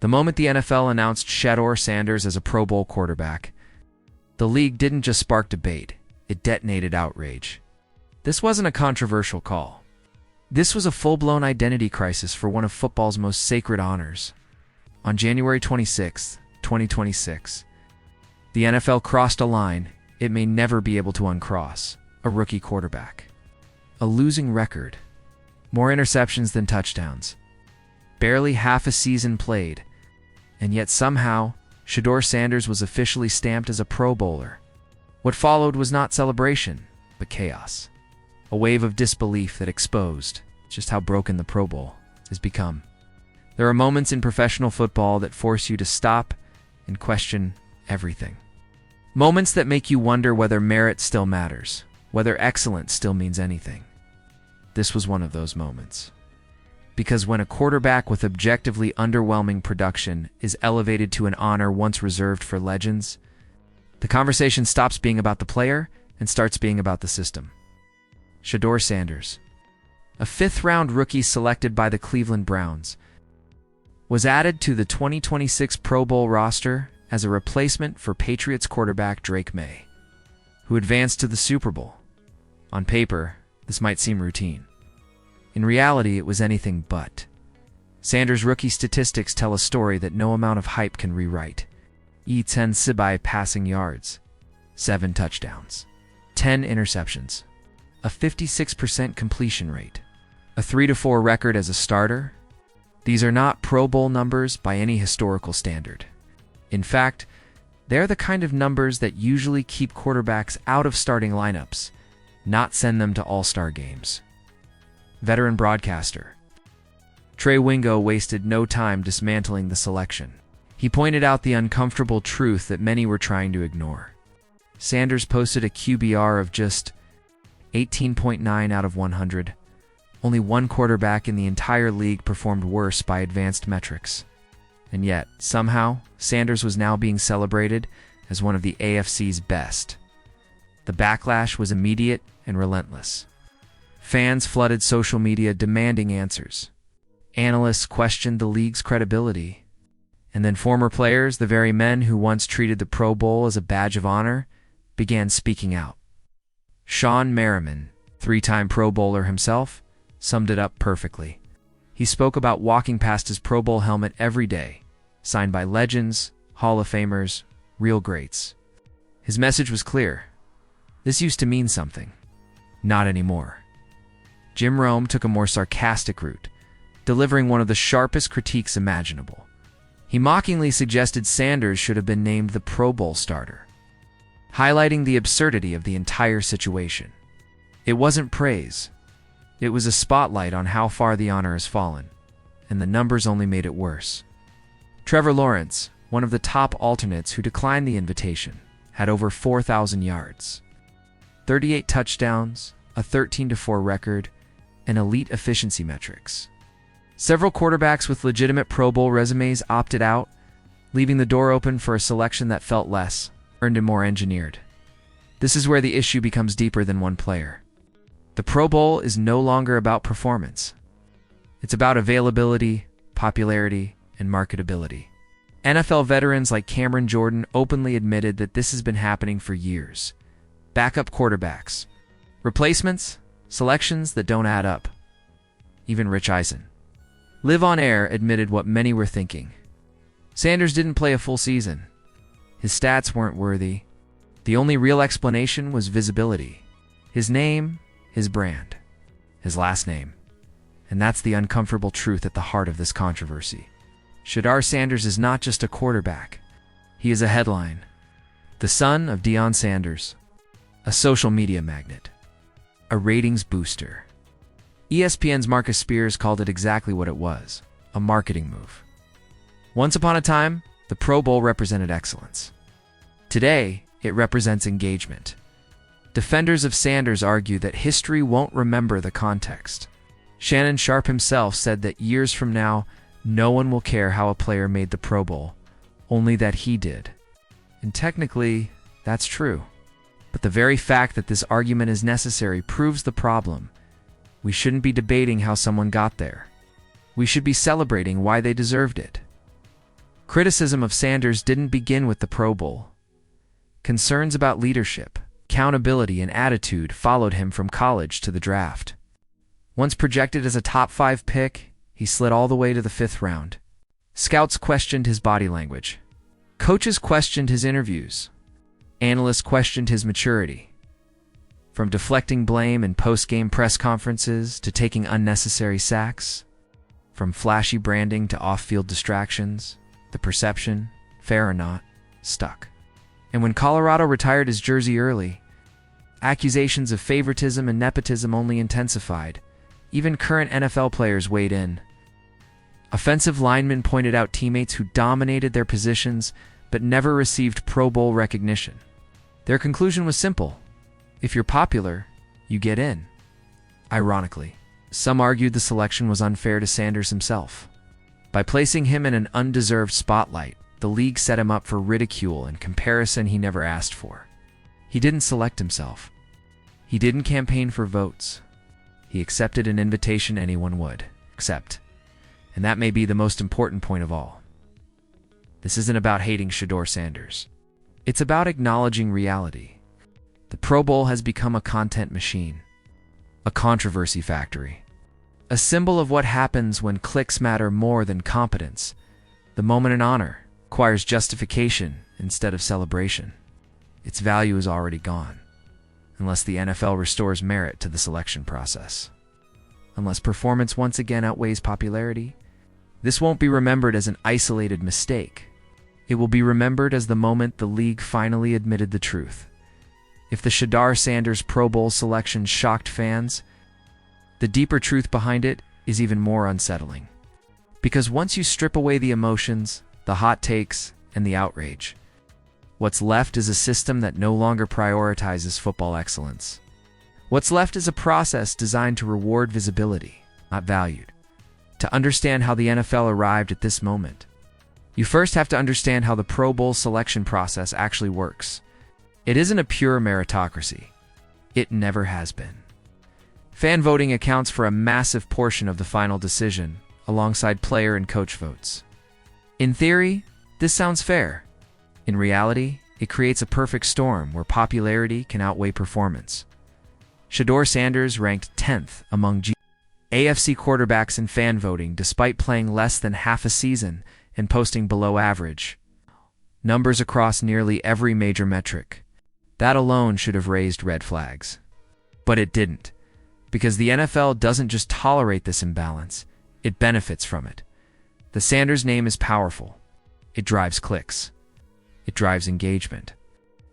The moment the NFL announced Shador Sanders as a Pro Bowl quarterback, the league didn't just spark debate, it detonated outrage. This wasn't a controversial call. This was a full-blown identity crisis for one of football's most sacred honors. On January 26, 2026, the NFL crossed a line it may never be able to uncross: a rookie quarterback. A losing record. More interceptions than touchdowns. Barely half a season played. And yet somehow, Shador Sanders was officially stamped as a Pro Bowler. What followed was not celebration, but chaos. A wave of disbelief that exposed just how broken the Pro Bowl has become. There are moments in professional football that force you to stop and question everything. Moments that make you wonder whether merit still matters, whether excellence still means anything. This was one of those moments. Because when a quarterback with objectively underwhelming production is elevated to an honor once reserved for legends, the conversation stops being about the player and starts being about the system. Shador Sanders, a fifth-round rookie selected by the Cleveland Browns, was added to the 2026 Pro Bowl roster as a replacement for Patriots quarterback Drake May, who advanced to the Super Bowl. On paper, this might seem routine. In reality, it was anything but. Sanders' rookie statistics tell a story that no amount of hype can rewrite. 10 passing yards, 7 touchdowns, 10 interceptions, a 56% completion rate, a 3-4 record as a starter. These are not Pro Bowl numbers by any historical standard. In fact, they're the kind of numbers that usually keep quarterbacks out of starting lineups, not send them to all-star games. Veteran broadcaster Trey Wingo wasted no time dismantling the selection. He pointed out the uncomfortable truth that many were trying to ignore. Sanders posted a QBR of just 18.9 out of 100. Only one quarterback in the entire league performed worse by advanced metrics. And yet, somehow, Sanders was now being celebrated as one of the AFC's best. The backlash was immediate and relentless. Fans flooded social media demanding answers. Analysts questioned the league's credibility. And then former players, the very men who once treated the Pro Bowl as a badge of honor, began speaking out. Sean Merriman, 3-time Pro Bowler himself, summed it up perfectly. He spoke about walking past his Pro Bowl helmet every day, signed by legends, Hall of Famers, real greats. His message was clear. This used to mean something. Not anymore. Jim Rome took a more sarcastic route, delivering one of the sharpest critiques imaginable. He mockingly suggested Sanders should have been named the Pro Bowl starter, highlighting the absurdity of the entire situation. It wasn't praise. It was a spotlight on how far the honor has fallen, and the numbers only made it worse. Trevor Lawrence, one of the top alternates who declined the invitation, had over 4,000 yards, 38 touchdowns, a 13-4 record, and elite efficiency metrics. Several quarterbacks with legitimate Pro Bowl resumes opted out, leaving the door open for a selection that felt less earned and more engineered. This is where the issue becomes deeper than one player. The Pro Bowl is no longer about performance. It's about availability, popularity, and marketability. NFL veterans like Cameron Jordan openly admitted that this has been happening for years. Backup quarterbacks, replacements, selections that don't add up. Even Rich Eisen, Live on Air, admitted what many were thinking. Sanders didn't play a full season. His stats weren't worthy. The only real explanation was visibility. His name, his brand, his last name. And that's the uncomfortable truth at the heart of this controversy. Shador Sanders is not just a quarterback. He is a headline. The son of Deion Sanders. A social media magnet. A ratings booster. ESPN's Marcus Spears called it exactly what it was, a marketing move. Once upon a time, the Pro Bowl represented excellence. Today, it represents engagement. Defenders of Sanders argue that history won't remember the context. Shannon Sharpe himself said that years from now, no one will care how a player made the Pro Bowl, only that he did. And technically, that's true. But the very fact that this argument is necessary proves the problem. We shouldn't be debating how someone got there. We should be celebrating why they deserved it. Criticism of Sanders didn't begin with the Pro Bowl. Concerns about leadership, accountability, and attitude followed him from college to the draft. Once projected as a top 5 pick, he slid all the way to the 5th round. Scouts questioned his body language. Coaches questioned his interviews. Analysts questioned his maturity. From deflecting blame in post-game press conferences to taking unnecessary sacks, from flashy branding to off-field distractions, the perception, fair or not, stuck. And when Colorado retired his jersey early, accusations of favoritism and nepotism only intensified. Even current NFL players weighed in. Offensive linemen pointed out teammates who dominated their positions but never received Pro Bowl recognition. Their conclusion was simple: if you're popular, you get in. Ironically, some argued the selection was unfair to Sanders himself. By placing him in an undeserved spotlight, the league set him up for ridicule and comparison he never asked for. He didn't select himself. He didn't campaign for votes. He accepted an invitation anyone would accept. And that may be the most important point of all. This isn't about hating Shador Sanders. It's about acknowledging reality. The Pro Bowl has become a content machine, a controversy factory, a symbol of what happens when clicks matter more than competence. The moment in honor requires justification instead of celebration. Its value is already gone, unless the NFL restores merit to the selection process. Unless performance once again outweighs popularity, this won't be remembered as an isolated mistake. It will be remembered as the moment the league finally admitted the truth. If the Shador Sanders Pro Bowl selection shocked fans, the deeper truth behind it is even more unsettling. Because once you strip away the emotions, the hot takes, and the outrage, what's left is a system that no longer prioritizes football excellence. What's left is a process designed to reward visibility, not valued. To understand how the NFL arrived at this moment, you first have to understand how the Pro Bowl selection process actually works. It isn't a pure meritocracy. It never has been. Fan voting accounts for a massive portion of the final decision, alongside player and coach votes. In theory, this sounds fair. In reality, it creates a perfect storm where popularity can outweigh performance. Shador Sanders ranked 10th among AFC quarterbacks in fan voting despite playing less than half a season and posting below average numbers across nearly every major metric. That alone should have raised red flags. But it didn't, because the NFL doesn't just tolerate this imbalance, it benefits from it. The Sanders name is powerful. It drives clicks. It drives engagement.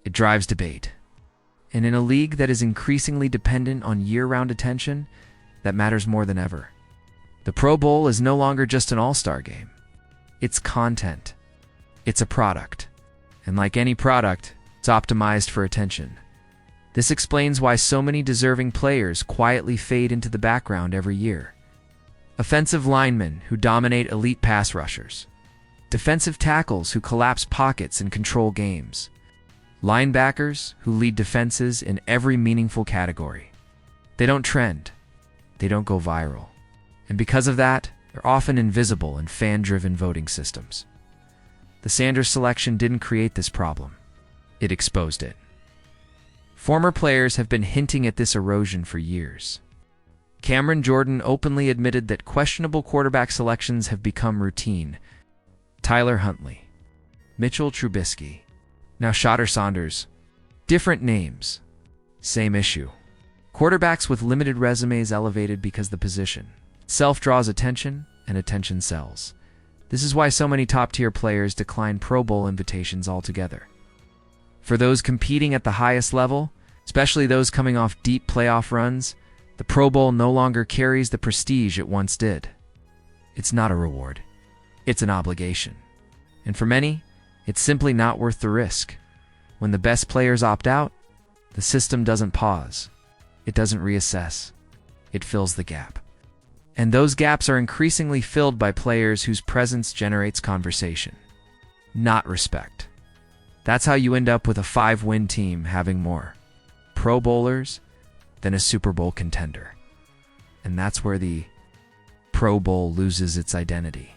It drives debate. And in a league that is increasingly dependent on year-round attention, that matters more than ever. The Pro Bowl is no longer just an all-star game. It's content. It's a product. And like any product, it's optimized for attention. This explains why so many deserving players quietly fade into the background every year. Offensive linemen who dominate elite pass rushers. Defensive tackles who collapse pockets and control games. Linebackers who lead defenses in every meaningful category. They don't trend. They don't go viral. And because of that, they're often invisible in fan-driven voting systems. The Sanders selection didn't create this problem. It exposed it. Former players have been hinting at this erosion for years. Cameron Jordan openly admitted that questionable quarterback selections have become routine. Tyler Huntley, Mitchell Trubisky, now Shador Sanders. Different names, same issue. Quarterbacks with limited resumes elevated because the position itself draws attention, and attention sells. This is why so many top-tier players decline Pro Bowl invitations altogether. For those competing at the highest level, especially those coming off deep playoff runs, the Pro Bowl no longer carries the prestige it once did. It's not a reward. It's an obligation. And for many, it's simply not worth the risk. When the best players opt out, the system doesn't pause. It doesn't reassess. It fills the gap. And those gaps are increasingly filled by players whose presence generates conversation, not respect. That's how you end up with a 5-win team having more Pro Bowlers than a Super Bowl contender. And that's where the Pro Bowl loses its identity.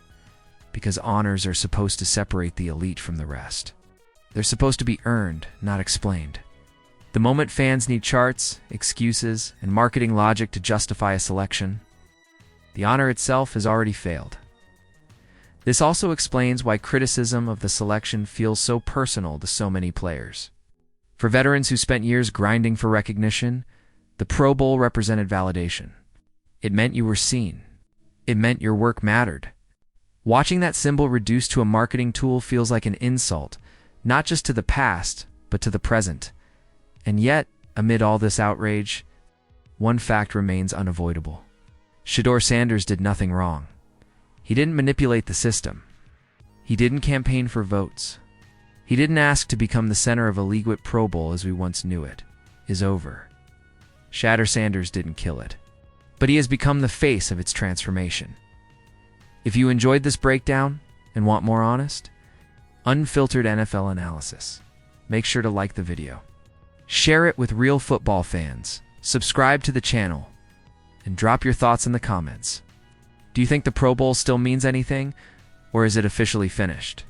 because honors are supposed to separate the elite from the rest. They're supposed to be earned, not explained. The moment fans need charts, excuses, and marketing logic to justify a selection, the honor itself has already failed. This also explains why criticism of the selection feels so personal to so many players. For veterans who spent years grinding for recognition, the Pro Bowl represented validation. It meant you were seen. It meant your work mattered. Watching that symbol reduced to a marketing tool feels like an insult, not just to the past, but to the present. And yet, amid all this outrage, one fact remains unavoidable. Shador Sanders did nothing wrong. He didn't manipulate the system. He didn't campaign for votes. He didn't ask to become the center of a league-wide Pro Bowl as we once knew it. Is over. Shador Sanders didn't kill it. But he has become the face of its transformation. If you enjoyed this breakdown and want more honest, unfiltered NFL analysis, make sure to like the video. Share it with real football fans, subscribe to the channel, and drop your thoughts in the comments. Do you think the Pro Bowl still means anything, or is it officially finished?